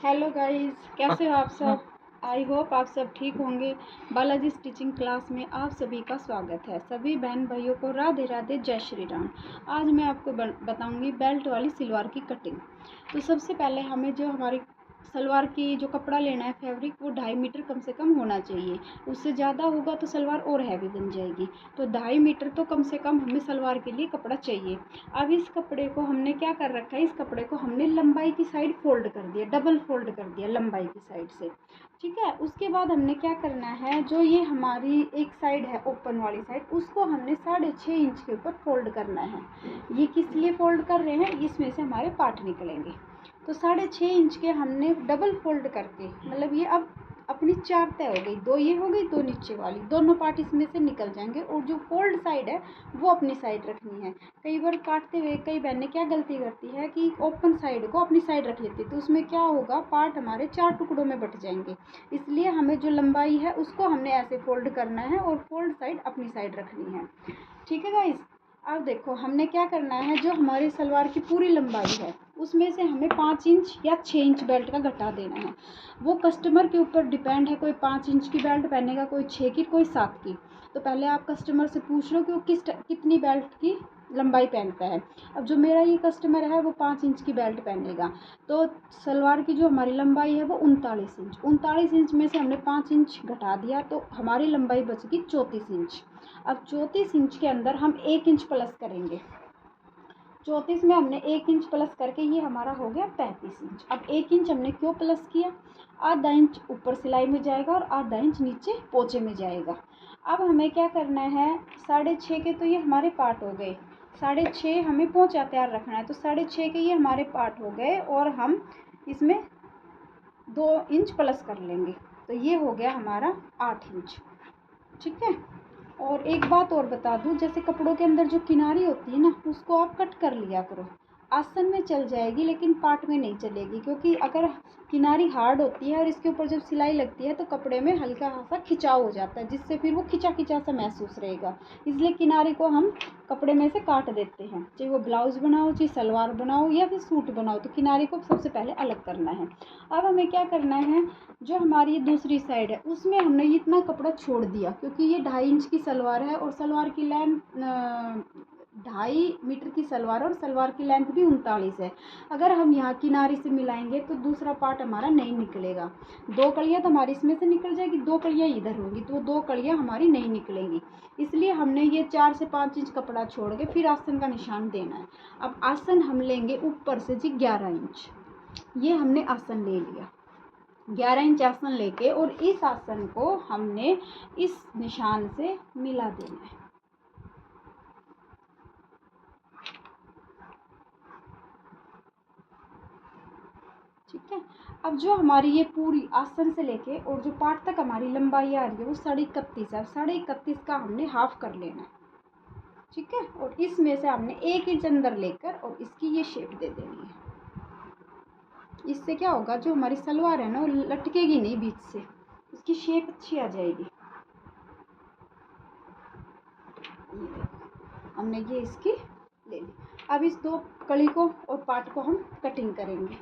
Hello guys, कैसे हो आप सब। आई होप आप सब ठीक होंगे। बालाजी स्टिचिंग क्लास में आप सभी का स्वागत है। सभी बहन भाइयों को राधे राधे, जय श्री राम। आज मैं आपको बताऊंगी बेल्ट वाली सलवार की कटिंग। तो सबसे पहले हमें जो हमारी सलवार की जो कपड़ा लेना है फैब्रिक, वो 2.5 मीटर कम से कम होना चाहिए। उससे ज़्यादा होगा तो सलवार और हैवी बन जाएगी। तो 2.5 मीटर तो कम से कम हमें सलवार के लिए कपड़ा चाहिए। अब इस कपड़े को हमने क्या कर रखा है, इस कपड़े को हमने लंबाई की साइड फोल्ड कर दिया, डबल फोल्ड कर दिया लंबाई की साइड से। ठीक है, उसके बाद हमने क्या करना है, जो ये हमारी एक साइड है ओपन वाली साइड, उसको हमने 6.5 इंच के ऊपर फोल्ड करना है। ये किस लिए फोल्ड कर रहे हैं, इसमें से हमारे पार्ट निकलेंगे। तो 6.5 इंच के हमने डबल फोल्ड करके, मतलब ये अब अपनी 4 तय हो गई, 2 ये हो गई, 2 नीचे वाली, दोनों पार्ट इसमें से निकल जाएंगे। और जो फोल्ड साइड है वो अपनी साइड रखनी है। कई बार काटते हुए कई बहनें क्या गलती करती है कि ओपन साइड को अपनी साइड रख लेती है, तो उसमें क्या होगा, पार्ट हमारे 4 टुकड़ों में बट जाएंगे। इसलिए हमें जो लंबाई है उसको हमने ऐसे फोल्ड करना है और फोल्ड साइड अपनी साइड रखनी है। ठीक है गाइस। अब देखो हमने क्या करना है, जो हमारी सलवार की पूरी लंबाई है उसमें से हमें 5 इंच या 6 इंच बेल्ट का घटा देना है। वो कस्टमर के ऊपर डिपेंड है, कोई 5 इंच की बेल्ट पहनेगा, कोई 6 की, कोई 7 की। तो पहले आप कस्टमर से पूछ लो कि वो कितनी बेल्ट की लंबाई पहनता है। अब जो मेरा ये कस्टमर है वो 5 इंच की बेल्ट पहनेगा। तो सलवार की जो हमारी लंबाई है वो 39 इंच, 39 इंच में से हमने 5 इंच घटा दिया, तो हमारी लंबाई बच गई 34 इंच। अब 34 इंच के अंदर हम 1 इंच प्लस करेंगे। 34 में हमने 1 इंच प्लस करके ये हमारा हो गया 35 इंच। अब 1 इंच हमने क्यों प्लस किया, आधा इंच ऊपर सिलाई में जाएगा और आधा इंच नीचे पोंचे में जाएगा। अब हमें क्या करना है, 6.5 के तो ये हमारे पार्ट हो गए, 6.5 हमें पोंचा तैयार रखना है, तो 6.5 के ये हमारे पार्ट हो गए और हम इसमें 2 इंच प्लस कर लेंगे, तो ये हो गया हमारा 8 इंच। ठीक है। और एक बात और बता दूं, जैसे कपड़ों के अंदर जो किनारी होती है ना, उसको आप कट कर लिया करो। आसन में चल जाएगी लेकिन पार्ट में नहीं चलेगी, क्योंकि अगर किनारी हार्ड होती है और इसके ऊपर जब सिलाई लगती है तो कपड़े में हल्का सा खिंचाव हो जाता है, जिससे फिर वो खिंचा खिंचा सा महसूस रहेगा। इसलिए किनारी को हम कपड़े में से काट देते हैं, चाहे वो ब्लाउज बनाओ, चाहे सलवार बनाओ या फिर सूट बनाओ, तो किनारी को सबसे पहले अलग करना है। अब हमें क्या करना है, जो हमारी दूसरी साइड है उसमें हमने इतना कपड़ा छोड़ दिया, क्योंकि ये 2.5 इंच की सलवार है और सलवार की लेंथ 2.5 मीटर की सलवार, और सलवार की लेंथ भी 39 है। अगर हम यहाँ किनारी से मिलाएंगे तो दूसरा पार्ट हमारा नहीं निकलेगा। 2 कलियाँ तो हमारी इसमें से निकल जाएगी, 2 कलियाँ इधर होंगी, तो 2 कलियाँ हमारी नहीं निकलेंगी। इसलिए हमने ये 4 से 5 इंच कपड़ा छोड़ के फिर आसन का निशान देना है। अब आसन हम लेंगे ऊपर से जी 11 इंच, ये हमने आसन ले लिया। 11 इंच आसन लेके और इस आसन को हमने इस निशान से मिला देना है। ठीक है। अब जो हमारी ये पूरी आसन से लेके और जो पार्ट तक हमारी लंबाई आ रही है वो 31.5 है, 31.5 का हमने हाफ कर लेना है। ठीक है। और इसमें से हमने 1 इंच अंदर लेकर और इसकी ये शेप दे देनी है। इससे क्या होगा, जो हमारी सलवार है ना वो लटकेगी नहीं बीच से, इसकी शेप अच्छी आ जाएगी। हमने ये इसकी ले ली। अब इस 2 कली को और पार्ट को हम कटिंग करेंगे।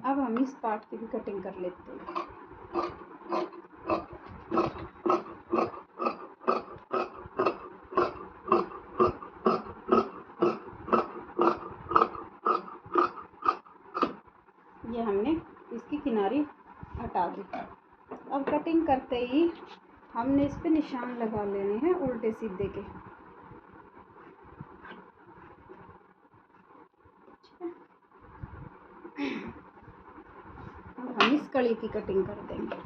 अब हम इस पार्ट की भी कटिंग कर लेते हैं। ये हमने इसकी किनारी हटा दी। अब कटिंग करते ही हमने इस पे निशान लगा लेने हैं उल्टे सीधे के। अब हम इस कली की कटिंग कर देंगे।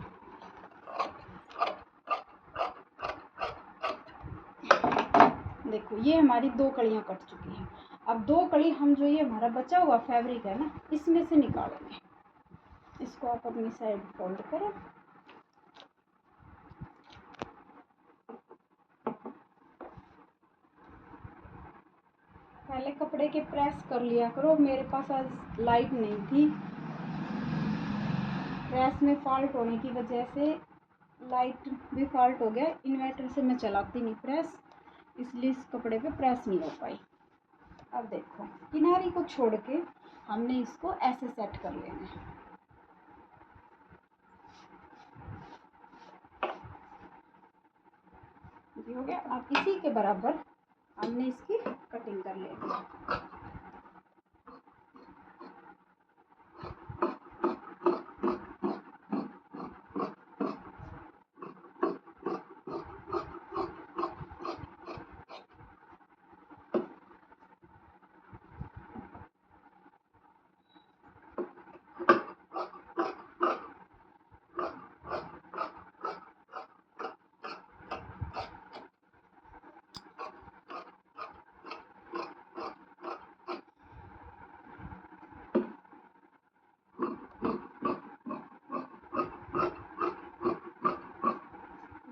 देखो ये हमारी 2 कलियां कट चुकी हैं। अब 2 कड़ी हम जो ये हमारा बचा हुआ फैब्रिक है ना, इसमें से निकालेंगे। इसको आप अपनी साइड फोल्ड करें। पहले कपड़े के प्रेस कर लिया करो। मेरे पास आज लाइट नहीं थी, प्रेस में फॉल्ट होने की वजह से लाइट भी फॉल्ट हो गया। इन्वर्टर से मैं चलाती नहीं प्रेस, इसलिए इस कपड़े पे प्रेस नहीं हो पाई। अब देखो, किनारी को छोड़ के हमने इसको ऐसे सेट कर लेना है। ये हो गया। अब इसी के बराबर हमने इसकी कटिंग कर लेनी है।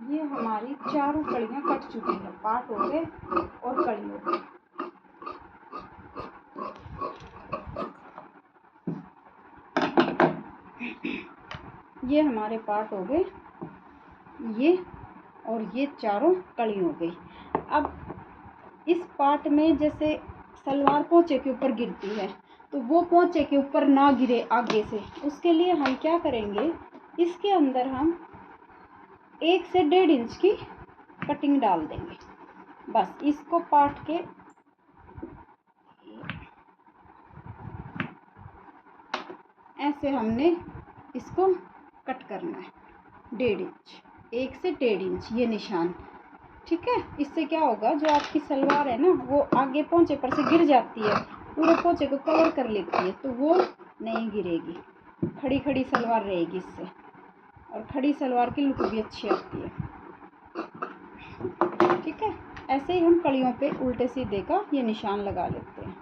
ये हमारी चारों कड़ियाँ कट चुकी हैं, पार्ट हो गए और कड़ी हो गई। ये हमारे पार्ट हो गए, ये और ये चारों कड़ी हो गई। अब इस पार्ट में जैसे सलवार पोंचे के ऊपर गिरती है, तो वो पोंचे के ऊपर ना गिरे आगे से, उसके लिए हम क्या करेंगे, इसके अंदर हम 1 से 1.5 इंच की कटिंग डाल देंगे। बस इसको पार्ट के ऐसे हमने इसको कट करना है 1.5 इंच, 1 से 1.5 इंच ये निशान। ठीक है, इससे क्या होगा, जो आपकी सलवार है ना, वो आगे पोंचे पर से गिर जाती है, पूरे पोंचे को कवर कर लेती है, तो वो नहीं गिरेगी, खड़ी खड़ी सलवार रहेगी इससे, और खड़ी सलवार की लुक भी अच्छी आती है। ठीक है, ऐसे ही हम कड़ियों पे उल्टे सीधे का ये निशान लगा लेते हैं,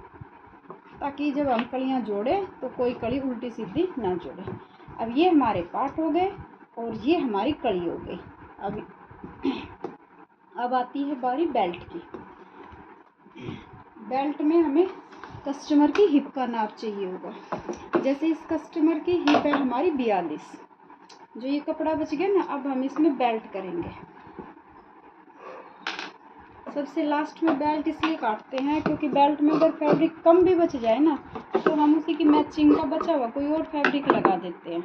ताकि जब हम कड़ियाँ जोड़ें तो कोई कड़ी उल्टी सीधी ना जोड़े। अब ये हमारे पार्ट हो गए और ये हमारी कड़ी हो गई। अब आती है बारी बेल्ट की। बेल्ट में हमें कस्टमर की हिप का नाप चाहिए होगा। जैसे इस कस्टमर की हिप है हमारी 42, जो ये कपड़ा बच गया ना, अब हम इसमें बेल्ट करेंगे। सबसे लास्ट में बेल्ट इसलिए काटते हैं क्योंकि बेल्ट में अगर फैब्रिक कम भी बच जाए ना, तो हम उसी की मैचिंग का बचा हुआ कोई और फैब्रिक लगा देते हैं।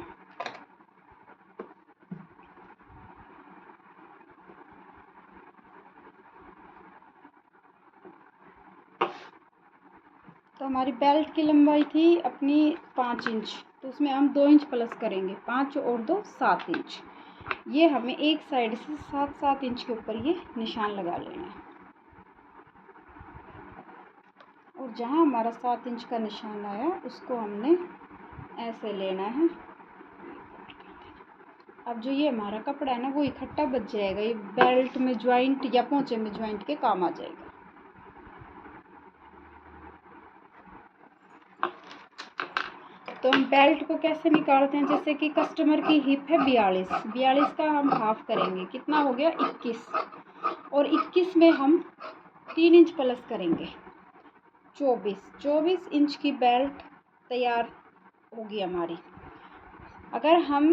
तो हमारी बेल्ट की लंबाई थी अपनी 5 इंच, तो उसमें हम 2 इंच प्लस करेंगे, 5 और 2 7 इंच। ये हमें एक साइड से 7-7 इंच के ऊपर ये निशान लगा लेना है, और जहाँ हमारा 7 इंच का निशान आया उसको हमने ऐसे लेना है। अब जो ये हमारा कपड़ा है ना, वो इकट्ठा बच जाएगा, ये बेल्ट में ज्वाइंट या पोंचे में ज्वाइंट के काम आ जाएगा। तो हम बेल्ट को कैसे निकालते हैं, जैसे कि कस्टमर की हिप है 42 का हम हाफ करेंगे, कितना हो गया 21, और 21 में हम 3 इंच प्लस करेंगे, 24 इंच की बेल्ट तैयार होगी हमारी। अगर हम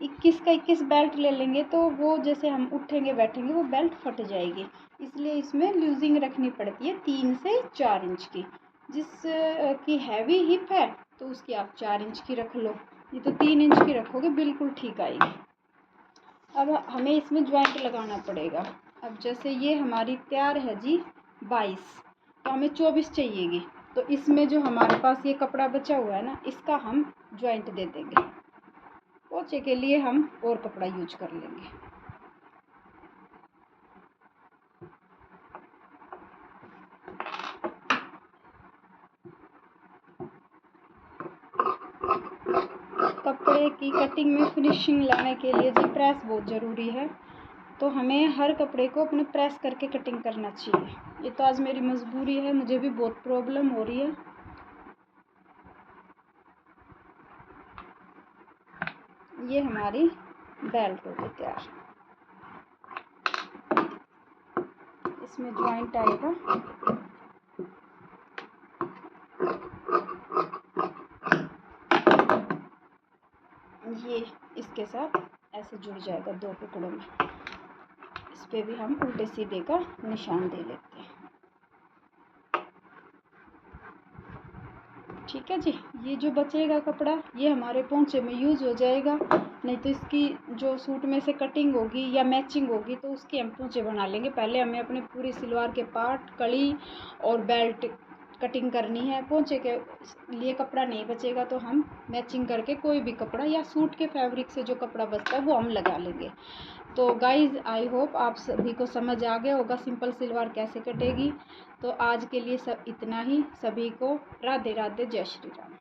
21 का 21 बेल्ट ले लेंगे तो वो जैसे हम उठेंगे बैठेंगे वो बेल्ट फट जाएगी, इसलिए इसमें लूजिंग रखनी पड़ती है 3 से 4 इंच की। जिस की हैवी हिप है तो उसकी आप 4 इंच की रख लो, ये तो 3 इंच की रखोगे बिल्कुल ठीक आएगी। अब हमें इसमें ज्वाइंट लगाना पड़ेगा। अब जैसे ये हमारी तैयार है जी 22, तो हमें 24 चाहिएगी, तो इसमें जो हमारे पास ये कपड़ा बचा हुआ है ना, इसका हम ज्वाइंट दे देंगे। पोंचे के लिए हम और कपड़ा यूज कर लेंगे। कपड़े की कटिंग में फिनिशिंग लाने के लिए जी प्रेस बहुत ज़रूरी है। तो हमें हर कपड़े को अपने प्रेस करके कटिंग करना चाहिए। ये तो आज मेरी मजबूरी है, मुझे भी बहुत प्रॉब्लम हो रही है। ये हमारी बेल्ट हो गई तैयार। इसमें ज्वाइंट आएगा। ये इसके साथ ऐसे जुड़ जाएगा 2 टुकड़ों में। इस पे भी हम उल्टे सीधे का निशान दे लेते हैं। ठीक है जी। ये जो बचेगा कपड़ा ये हमारे पोंचे में यूज़ हो जाएगा, नहीं तो इसकी जो सूट में से कटिंग होगी या मैचिंग होगी तो उसकी हम पोंचे बना लेंगे। पहले हमें अपने पूरी सलवार के पार्ट, कड़ी और बेल्ट कटिंग करनी है। पोंचे के लिए कपड़ा नहीं बचेगा तो हम मैचिंग करके कोई भी कपड़ा या सूट के फैब्रिक से जो कपड़ा बचता है वो हम लगा लेंगे। तो गाइज़ आई होप आप सभी को समझ आ गया होगा सिंपल सलवार कैसे कटेगी। तो आज के लिए सब इतना ही। सभी को राधे राधे, जय श्री राम।